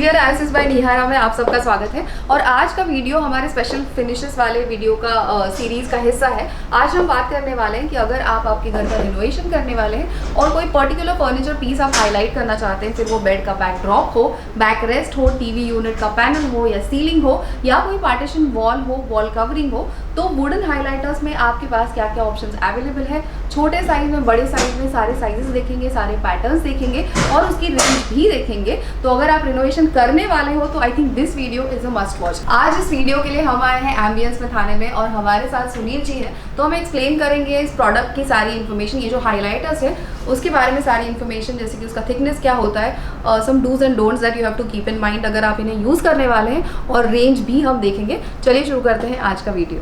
Interior assess bye निहारा में आप सबका स्वागत है। और आज का वीडियो हमारे स्पेशल फिनिशेस वाले वीडियो का सीरीज का हिस्सा है। आज हम बात करने वाले हैं कि अगर आप आपके घर का रिनोवेशन करने वाले हैं और कोई पर्टिकुलर फर्नीचर पीस आप हाईलाइट करना चाहते हैं, फिर वो बेड का बैकड्रॉप हो, बैक रेस्ट हो, टीवी यूनिट का पैनल हो या सीलिंग हो या कोई पार्टीशन वॉल हो, वॉल कवरिंग हो, तो वुडन हाईलाइटर्स में आपके पास क्या क्या ऑप्शंस अवेलेबल है। छोटे साइज में, बड़े साइज में सारे साइजेस देखेंगे, सारे पैटर्न्स देखेंगे और उसकी रेंज भी देखेंगे। तो अगर आप रिनोवेशन करने वाले हो तो I think this video is a must watch. आज इस वीडियो के लिए हम आए हैं एम्बियंस में थाने में और हमारे साथ सुनील जी हैं। तो हम एक्सप्लेन करेंगे इस प्रोडक्ट की सारी इन्फॉर्मेशन, ये जो हाईलाइटर्स है उसके बारे में सारी इन्फॉर्मेशन, जैसे कि उसका थिकनेस क्या होता है, some dos and don'ts that you have to keep in mind अगर आप इन्हें यूज़ करने वाले हैं, और रेंज भी हम देखेंगे। चलिए शुरू करते हैं आज का वीडियो।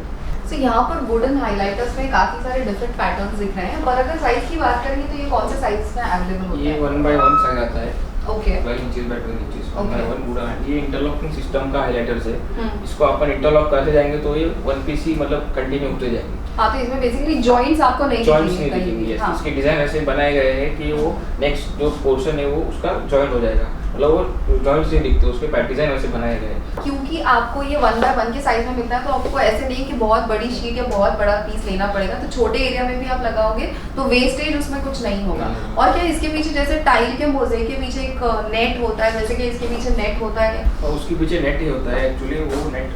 तो यहाँ पर वुडन हाइलाइटर्स में काफी सारे डिफरेंट पैटर्न्स दिख रहे हैं, और अगर साइज की बात करेंगे तो ये कौन से साइज में अवेलेबल होता है? ये 1x1 साइज आता है। Okay, 12 inches bye 12 inches 1x1 wooden है। ये इंटरलॉकिंग सिस्टम का हाइलाइटर्स है। इसको अपन इंटरलॉक करते जाएंगे तो ये वन पीस ही मतलब कंटिन्यू होते जाएंगे। हाँ, तो इसमें बेसिकली जॉइंट्स आपको नहीं दिखेंगे। हाँ। इसके डिजाइन ऐसे बनाए गए हैं कि वो नेक्स्ट जो पोर्शन है वो उसका जॉइंट हो जाएगा, मतलब वो जॉइंट से दिखते हैं, उसके डिजाइन वैसे बनाए गए हैं। क्योंकि आपको ये 1x1 के साइज में मिलता है, तो आपको ऐसे नहीं कि बहुत बड़ी शीट या बहुत बड़ा पीस लेना पड़ेगा। तो छोटे एरिया में भी आप लगाओगे तो वेस्टेज उसमें कुछ नहीं होगा। और क्या इसके पीछे जैसे टाइल के मोज़ेक के पीछे एक नेट होता है, जैसे कि इसके पीछे नेट होता है, और उसके पीछे नेट ही होता है एक्चुअली। वो नेट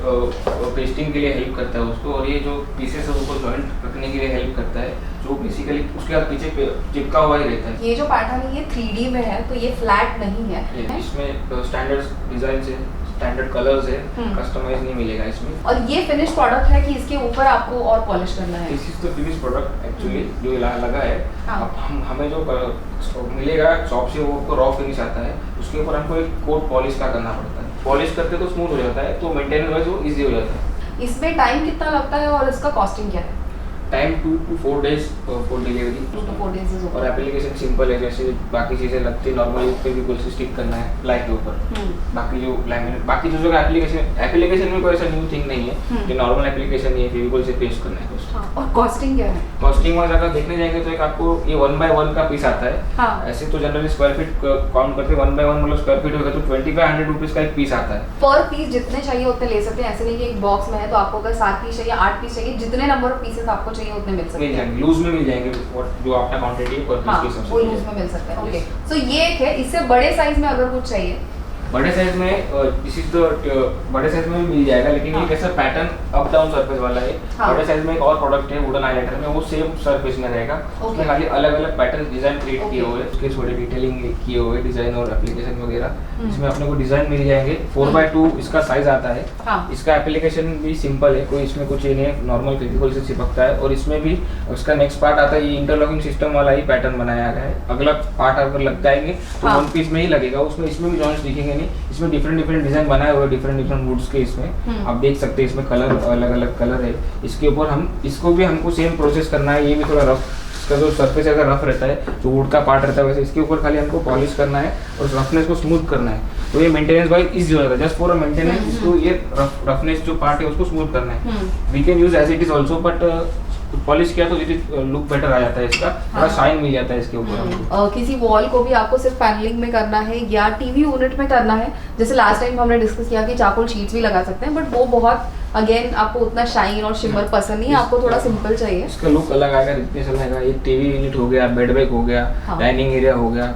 पेस्टिंग के लिए हेल्प करता है उसको, और ये जो पीसेस है उसको जॉइंट रखने के लिए हेल्प करता है, जो बेसिकली उसके पीछे चिपका हुआ ही रहता है। ये जो पैटर्न है ये 3D में है, तो ये फ्लैट नहीं है। इसमें स्टैंडर्ड डिजाइन है, स्टैंडर्ड कलर्स है, कस्टमाइज नहीं मिलेगा इसमें। और ये फिनिश प्रोडक्ट है कि इसके ऊपर आपको और पॉलिश करना है? This is the finish product actually जो लगा है। हाँ। अब हमें जो मिलेगा शॉप से वो रॉ फिनिश आता है, उसके ऊपर हमको एक कोट पॉलिश का करना पड़ता है। पॉलिश करते तो स्मूथ हो जाता है, तो मेंटेनेंस वाइज वो इजी हो जाता है। इसमें टाइम कितना लगता है और इसका कॉस्टिंग क्या है? Time 2 to 4 days for delivery. 2 to 4 days। और एप्लीकेशन सिंपल है, जैसे बाकी चीज़ें लगती है नॉर्मली उस पर भी कुछ स्टिक करना है प्लाई के ऊपर। बाकी जो लैमिनेट बाकी चीज़ों का एप्लीकेशन में कोई ऐसा न्यू थिंग नहीं है, जो नॉर्मल एप्लीकेशन है फेविकोल से पेस्ट करना है कुछ। और कॉस्टिंग क्या है? कॉस्टिंग वाइज अगर देखने जाएंगे तो एक आपको ये 1x1 का पीस आता है। हाँ। ऐसे तो जनरली स्क्वायर फीट काउंट करते हैं, 1x1 मतलब स्क्वायर फीट होगा तो 2500 रुपीज का एक पीस आता है। पर पीस जितने चाहिए उतने ले सकते हैं, ऐसे नहीं कि एक बॉक्स में है तो आपको अगर 7 पीस चाहिए, 8 पीस चाहिए, जितने नंबर ऑफ पीसेस आपको चाहिए उतने मिल सकते हैं। लूज में मिल जाएंगे, जो आपका क्वांटिटी है पर पीस के हिसाब से वो लूज में मिल सकते हैं। ओके, सो ये एक है। इससे बड़े साइज में अगर कुछ चाहिए, बड़े साइज में दिस इज द बड़े साइज में भी मिल जाएगा, लेकिन ये कैसा पैटर्न अप डाउन सरफेस वाला है। बड़े साइज में एक और प्रोडक्ट है वुडन हाइलाइटर में, वो सेम सरफेस में रहेगा। उसमें खाली अलग अलग पैटर्न डिजाइन क्रिएट किए हुए हैं, उसके थोड़े डिटेलिंग किए हुए डिजाइन और एप्लीकेशन वगैरह। इसमें अपने को डिजाइन मिल जाएंगे। 4x2 इसका साइज आता है। इसका एप्लीकेशन भी सिंपल है, कोई इसमें कुछ नहीं है, नॉर्मल फेविकोल से चिपकता है। और इसमें भी उसका नेक्स्ट पार्ट आता है, ये इंटरलॉकिंग सिस्टम वाला ही पैटर्न बनाया गया है। अगला पार्ट अगर लग जाएंगे तो वन पीस में ही लगेगा, उसमें इसमें भी जॉइंट्स दिखेंगे नहीं। इसमें डिफरेंट डिजाइन बनाए हुए, डिफरेंट वुड्स के इसमें आप देख सकते हैं। इसमें कलर अलग अलग कलर है। इसके ऊपर हम इसको भी हमको सेम प्रोसेस करना है। ये भी थोड़ा रफ, इसका जो सरफेस अगर रफ रहता है, जो वुड का पार्ट रहता है, वैसे इसके ऊपर खाली हमको पॉलिश करना है और रफनेस को स्मूथ करना है। तो ये मेंटेनेंस वाइज इजी हो जाता है, जस्ट फॉर अ मेंटेनेंस। तो ये रफनेस जो पार्ट है उसको स्मूथ करना है। We can use as it is also, but polish किया तो लुक बेटर आ जाता है, इसका थोड़ा शाइन मिल जाता है इसके ऊपर। किसी वॉल को भी आपको सिर्फ पैनलिंग में करना है या टीवी यूनिट में करना है, जैसे लास्ट टाइम हमने डिस्कस किया कि चारकोल शीट्स भी लगा सकते हैं, बट वो बहुत अगेन आपको उतना शाइन और शिमर पसंद नहीं है, आपको थोड़ा सिंपल चाहिए। इसका लुक अलग आएगा, रिचनेस अलग आएगा। ये टीवी यूनिट हो गया, बेड बैग हो गया, डाइनिंग एरिया हो गया,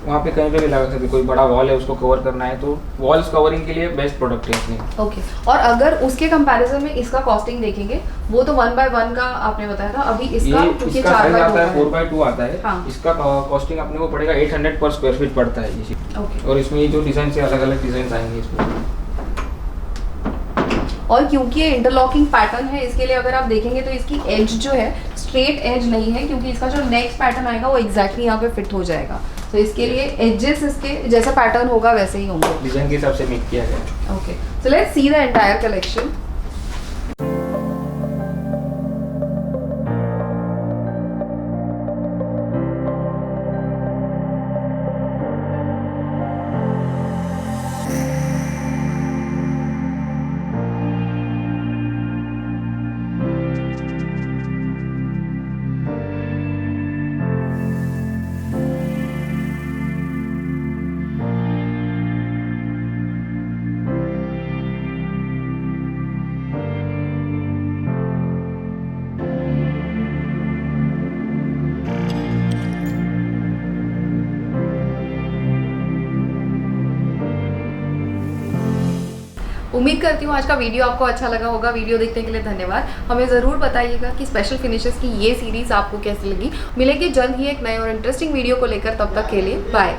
वहाँ पे कहीं पे भी लगा सकते। कोई बड़ा वॉल है उसको कवर करना है तो वॉल्स कवरिंग के लिए बेस्ट प्रोडक्ट है इसमें। ओके, और अगर उसके कंपैरिजन में इसका कॉस्टिंग देखेंगे, वो तो 1x1 का आपने बताया था, अभी इसका क्योंकि 4x2 आता है। हाँ। इसका कॉस्टिंग अपने को पड़ेगा 800 पर स्क्वायर फीट पड़ता है ये। ओके। और इसमें ये जो डिजाइन से अलग अलग डिजाइन आएंगे इसमें। और क्योंकि ये इंटरलॉकिंग पैटर्न है, इसके लिए अगर आप देखेंगे तो इसकी एज जो है स्ट्रेट एज नहीं है, क्योंकि इसका जो नेक्स्ट पैटर्न आएगा वो एग्जैक्टली यहाँ पे फिट हो जाएगा। तो इसके लिए एजेस इसके जैसा पैटर्न होगा वैसे ही होंगे, डिजाइन के हिसाब से मेक किया गया। Okay, so let's see the entire collection. उम्मीद करती हूँ आज का वीडियो आपको अच्छा लगा होगा। वीडियो देखने के लिए धन्यवाद। हमें ज़रूर बताइएगा कि स्पेशल फिनिशेस की ये सीरीज़ आपको कैसी लगी। मिलेगी जल्द ही एक नए और इंटरेस्टिंग वीडियो को लेकर, तब तक के लिए बाय।